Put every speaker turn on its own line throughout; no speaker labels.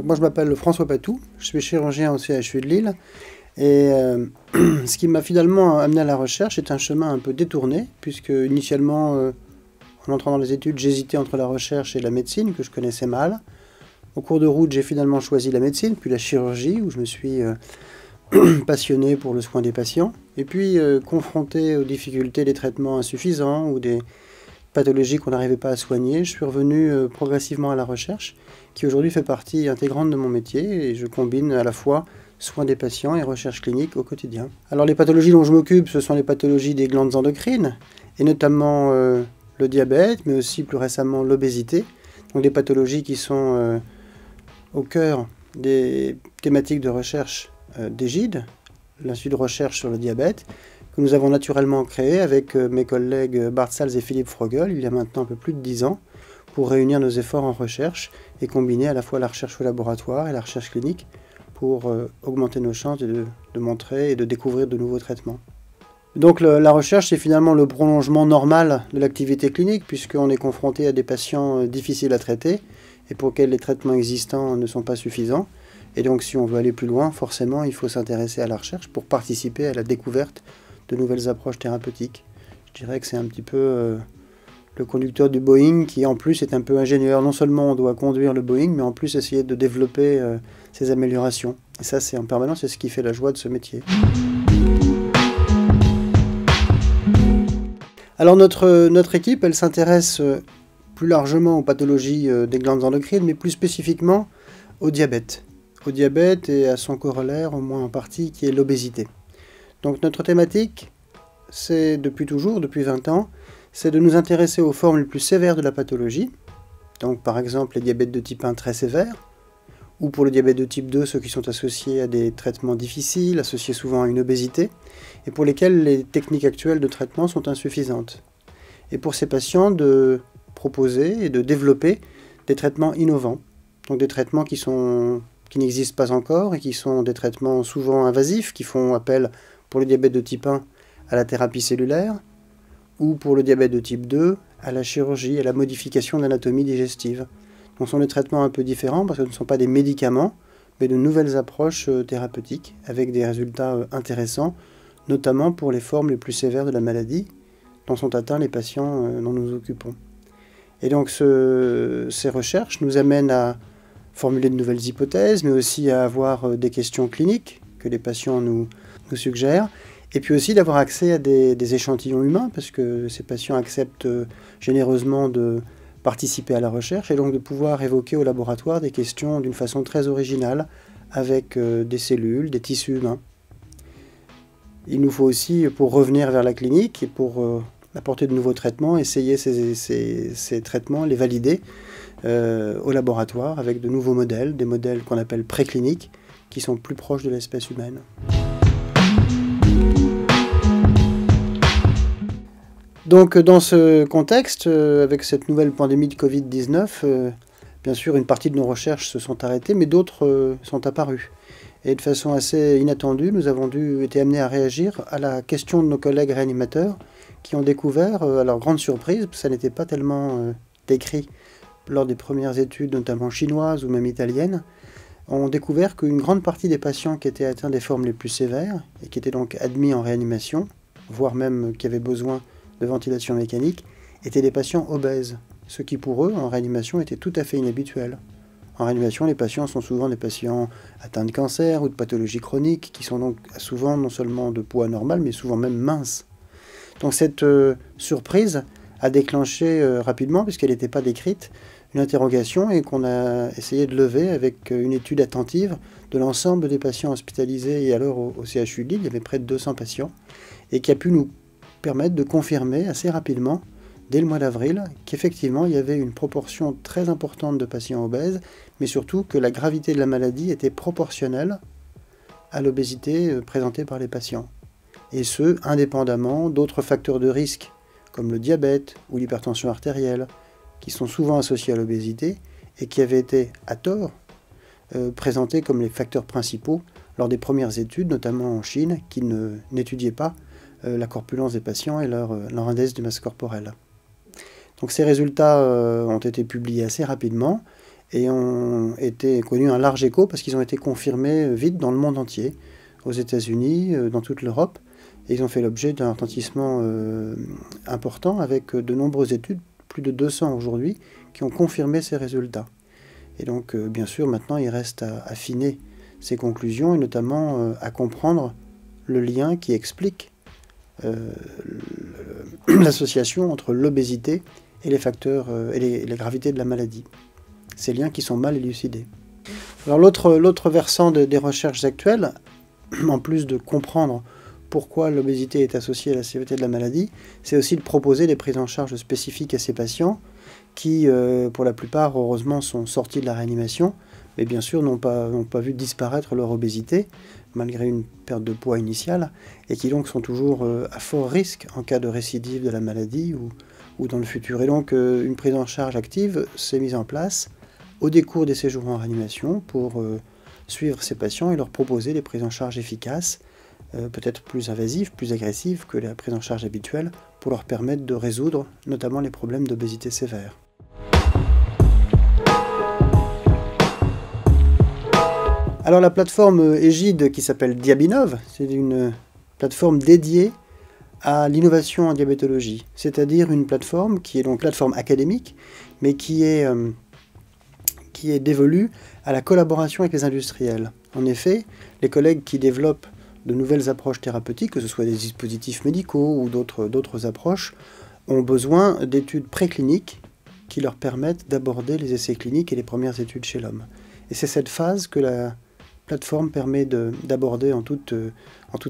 moi je m'appelle François Patou, je suis chirurgien au CHU de Lille, et ce qui m'a finalement amené à la recherche est un chemin un peu détourné, puisque initialement, en entrant dans les études, j'hésitais entre la recherche et la médecine, que je connaissais mal. Au cours de route, j'ai finalement choisi la médecine, puis la chirurgie, où je me suis passionné pour le soin des patients, et puis confronté aux difficultés des traitements insuffisants ou des pathologies qu'on n'arrivait pas à soigner, je suis revenu progressivement à la recherche, qui aujourd'hui fait partie intégrante de mon métier, et je combine à la fois soins des patients et recherche clinique au quotidien. Alors les pathologies dont je m'occupe, ce sont les pathologies des glandes endocrines, et notamment le diabète, mais aussi plus récemment l'obésité, donc des pathologies qui sont au cœur des thématiques de recherche d'Égide, l'Institut de recherche sur le diabète, que nous avons naturellement créé avec mes collègues Bart Salz et Philippe Frogel, il y a maintenant un peu plus de 10 ans, pour réunir nos efforts en recherche et combiner à la fois la recherche au laboratoire et la recherche clinique pour augmenter nos chances de montrer et de découvrir de nouveaux traitements. Donc la recherche, c'est finalement le prolongement normal de l'activité clinique, puisqu'on est confronté à des patients difficiles à traiter et pour lesquels les traitements existants ne sont pas suffisants. Et donc si on veut aller plus loin, forcément, il faut s'intéresser à la recherche pour participer à la découverte de nouvelles approches thérapeutiques. Je dirais que c'est un petit peu le conducteur du Boeing qui en plus est un peu ingénieur. Non seulement on doit conduire le Boeing, mais en plus essayer de développer ses améliorations. Et ça, c'est en permanence, c'est ce qui fait la joie de ce métier. Alors notre équipe, elle s'intéresse plus largement aux pathologies des glandes endocrines, mais plus spécifiquement au diabète. Au diabète et à son corollaire, au moins en partie, qui est l'obésité. Donc notre thématique, c'est depuis toujours, depuis 20 ans, c'est de nous intéresser aux formes les plus sévères de la pathologie, donc par exemple les diabètes de type 1 très sévères, ou pour le diabète de type 2, ceux qui sont associés à des traitements difficiles, associés souvent à une obésité, et pour lesquels les techniques actuelles de traitement sont insuffisantes. Et pour ces patients, de proposer et de développer des traitements innovants, donc des traitements qui n'existent pas encore et qui sont des traitements souvent invasifs, qui font appel pour le diabète de type 1 à la thérapie cellulaire, ou pour le diabète de type 2 à la chirurgie, à la modification de l'anatomie digestive. Donc ce sont des traitements un peu différents parce que ce ne sont pas des médicaments, mais de nouvelles approches thérapeutiques avec des résultats intéressants, notamment pour les formes les plus sévères de la maladie dont sont atteints les patients dont nous nous occupons. Et donc ces recherches nous amènent à formuler de nouvelles hypothèses, mais aussi à avoir des questions cliniques que les patients nous suggèrent, et puis aussi d'avoir accès à des échantillons humains, parce que ces patients acceptent généreusement de participer à la recherche, et donc de pouvoir évoquer au laboratoire des questions d'une façon très originale, avec des cellules, des tissus humains. Il nous faut aussi, pour revenir vers la clinique, et pour apporter de nouveaux traitements, essayer ces traitements, les valider au laboratoire, avec de nouveaux modèles, des modèles qu'on appelle précliniques, qui sont plus proches de l'espèce humaine. Donc dans ce contexte, avec cette nouvelle pandémie de Covid-19, bien sûr une partie de nos recherches se sont arrêtées, mais d'autres sont apparues. Et de façon assez inattendue, nous avons été amenés à réagir à la question de nos collègues réanimateurs qui ont découvert, à leur grande surprise, ça n'était pas tellement décrit lors des premières études, notamment chinoises ou même italiennes, ont découvert qu'une grande partie des patients qui étaient atteints des formes les plus sévères et qui étaient donc admis en réanimation, voire même qui avaient besoin de ventilation mécanique, étaient des patients obèses, ce qui pour eux, en réanimation, était tout à fait inhabituel. En réanimation, les patients sont souvent des patients atteints de cancer ou de pathologies chroniques, qui sont donc souvent non seulement de poids normal, mais souvent même minces. Donc cette surprise a déclenché rapidement, puisqu'elle n'était pas décrite, une interrogation et qu'on a essayé de lever avec une étude attentive de l'ensemble des patients hospitalisés. Et alors au CHU de Lille, il y avait près de 200 patients, et qui a pu nous permettre de confirmer assez rapidement, dès le mois d'avril, qu'effectivement il y avait une proportion très importante de patients obèses, mais surtout que la gravité de la maladie était proportionnelle à l'obésité présentée par les patients. Et ce, indépendamment d'autres facteurs de risque, comme le diabète ou l'hypertension artérielle, qui sont souvent associés à l'obésité et qui avaient été, à tort, présentés comme les facteurs principaux lors des premières études, notamment en Chine, qui n'étudiaient pas la corpulence des patients et leur index de masse corporelle. Donc ces résultats ont été publiés assez rapidement et ont été connu un large écho parce qu'ils ont été confirmés vite dans le monde entier, aux États-Unis, dans toute l'Europe, et ils ont fait l'objet d'un retentissement important avec de nombreuses études, plus de 200 aujourd'hui, qui ont confirmé ces résultats. Et donc, bien sûr, maintenant, il reste à affiner ces conclusions et notamment à comprendre le lien qui explique l'association entre l'obésité et les facteurs et les gravités de la maladie. Ces liens qui sont mal élucidés. Alors l'autre versant des recherches actuelles, en plus de comprendre pourquoi l'obésité est associée à la sévérité de la maladie, c'est aussi de proposer des prises en charge spécifiques à ces patients qui, pour la plupart, heureusement, sont sortis de la réanimation, mais bien sûr n'ont pas vu disparaître leur obésité, malgré une perte de poids initiale, et qui donc sont toujours à fort risque en cas de récidive de la maladie ou dans le futur. Et donc une prise en charge active s'est mise en place au décours des séjours en réanimation pour suivre ces patients et leur proposer des prises en charge efficaces, peut-être plus invasives, plus agressives que la prise en charge habituelle, pour leur permettre de résoudre notamment les problèmes d'obésité sévère. Alors la plateforme égide qui s'appelle Diabinov, c'est une plateforme dédiée à l'innovation en diabétologie, c'est-à-dire une plateforme qui est donc plateforme académique, mais qui est dévolue à la collaboration avec les industriels. En effet, les collègues qui développent de nouvelles approches thérapeutiques, que ce soit des dispositifs médicaux ou d'autres approches, ont besoin d'études précliniques qui leur permettent d'aborder les essais cliniques et les premières études chez l'homme. Et c'est cette phase que la plateforme permet d'aborder en toute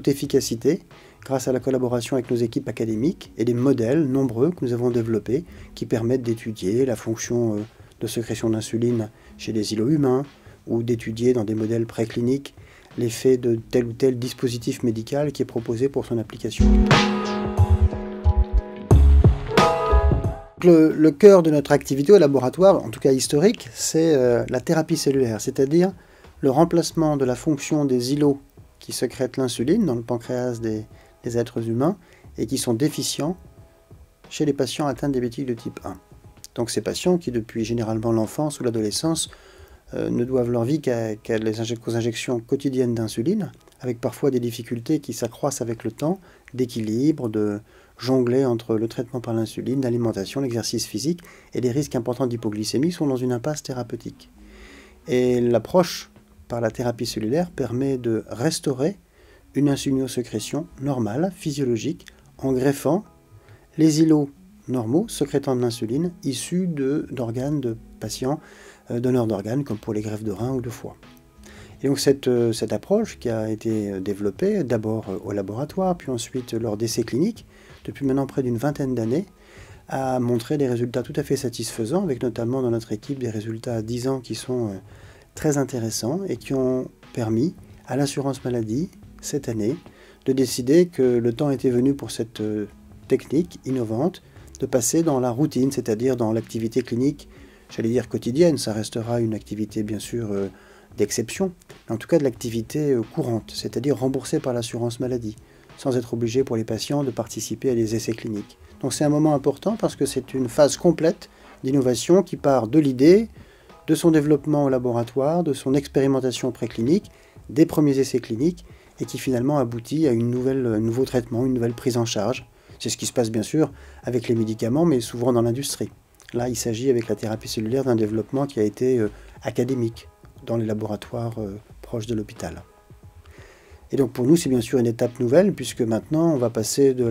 efficacité, grâce à la collaboration avec nos équipes académiques et des modèles nombreux que nous avons développés qui permettent d'étudier la fonction de sécrétion d'insuline chez des îlots humains ou d'étudier dans des modèles précliniques l'effet de tel ou tel dispositif médical qui est proposé pour son application. Le cœur de notre activité au laboratoire, en tout cas historique, c'est la thérapie cellulaire, c'est-à-dire le remplacement de la fonction des îlots qui sécrètent l'insuline dans le pancréas des êtres humains et qui sont déficients chez les patients atteints de diabétique de type 1. Donc ces patients qui, depuis généralement l'enfance ou l'adolescence, ne doivent leur vie qu'aux injections quotidiennes d'insuline, avec parfois des difficultés qui s'accroissent avec le temps, d'équilibre, de jongler entre le traitement par l'insuline, l'alimentation, l'exercice physique, et des risques importants d'hypoglycémie sont dans une impasse thérapeutique. Et l'approche par la thérapie cellulaire permet de restaurer une insulinosécrétion normale, physiologique, en greffant les îlots normaux sécrétant de l'insuline issus d'organes de patients donneurs d'organes, comme pour les greffes de rein ou de foie. Et donc cette approche qui a été développée d'abord au laboratoire, puis ensuite lors d'essais cliniques, depuis maintenant près d'une vingtaine d'années, a montré des résultats tout à fait satisfaisants, avec notamment dans notre équipe des résultats à 10 ans qui sont très intéressants et qui ont permis à l'assurance maladie, cette année, de décider que le temps était venu pour cette technique innovante de passer dans la routine, c'est-à-dire dans l'activité clinique, j'allais dire quotidienne. Ça restera une activité bien sûr d'exception, mais en tout cas de l'activité courante, c'est-à-dire remboursée par l'assurance maladie, sans être obligé pour les patients de participer à des essais cliniques. Donc c'est un moment important parce que c'est une phase complète d'innovation qui part de l'idée, de son développement au laboratoire, de son expérimentation préclinique, des premiers essais cliniques, et qui finalement aboutit à un nouveau traitement, une nouvelle prise en charge. C'est ce qui se passe bien sûr avec les médicaments, mais souvent dans l'industrie. Là, il s'agit avec la thérapie cellulaire d'un développement qui a été académique dans les laboratoires proches de l'hôpital. Et donc pour nous, c'est bien sûr une étape nouvelle, puisque maintenant, on va passer de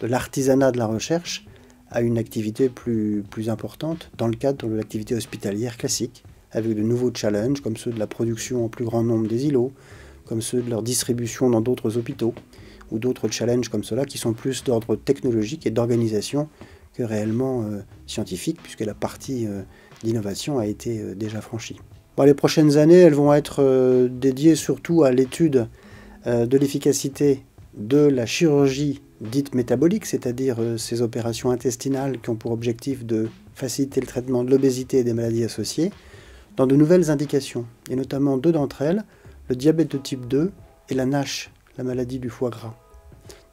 l'artisanat de la recherche à une activité plus importante dans le cadre de l'activité hospitalière classique, avec de nouveaux challenges, comme ceux de la production en plus grand nombre des îlots, comme ceux de leur distribution dans d'autres hôpitaux, ou d'autres challenges comme cela qui sont plus d'ordre technologique et d'organisation que réellement scientifique, puisque la partie d'innovation a été déjà franchie. Bon, les prochaines années, elles vont être dédiées surtout à l'étude de l'efficacité de la chirurgie dite métabolique, c'est-à-dire ces opérations intestinales qui ont pour objectif de faciliter le traitement de l'obésité et des maladies associées, dans de nouvelles indications, et notamment deux d'entre elles, le diabète de type 2 et la NASH, la maladie du foie gras.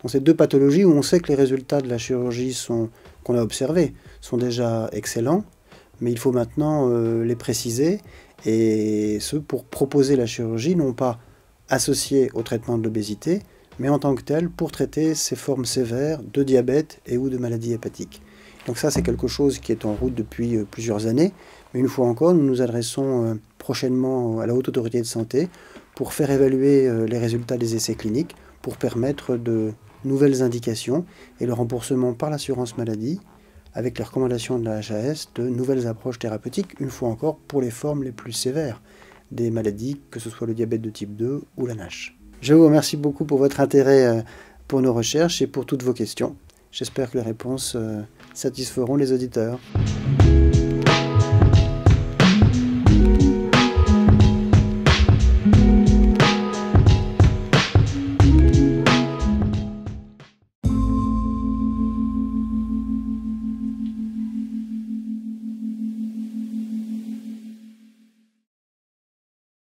Dans ces deux pathologies où on sait que les résultats de la chirurgie qu'on a observés sont déjà excellents, mais il faut maintenant les préciser, et ce pour proposer la chirurgie, non pas associée au traitement de l'obésité, mais en tant que telle pour traiter ces formes sévères de diabète et ou de maladies hépatiques. Donc ça, c'est quelque chose qui est en route depuis plusieurs années, mais une fois encore, nous nous adressons prochainement à la Haute Autorité de Santé pour faire évaluer les résultats des essais cliniques, pour permettre de nouvelles indications et le remboursement par l'assurance maladie, avec les recommandations de la HAS, de nouvelles approches thérapeutiques, une fois encore pour les formes les plus sévères des maladies, que ce soit le diabète de type 2 ou la NASH. Je vous remercie beaucoup pour votre intérêt pour nos recherches et pour toutes vos questions. J'espère que les réponses satisferont les auditeurs.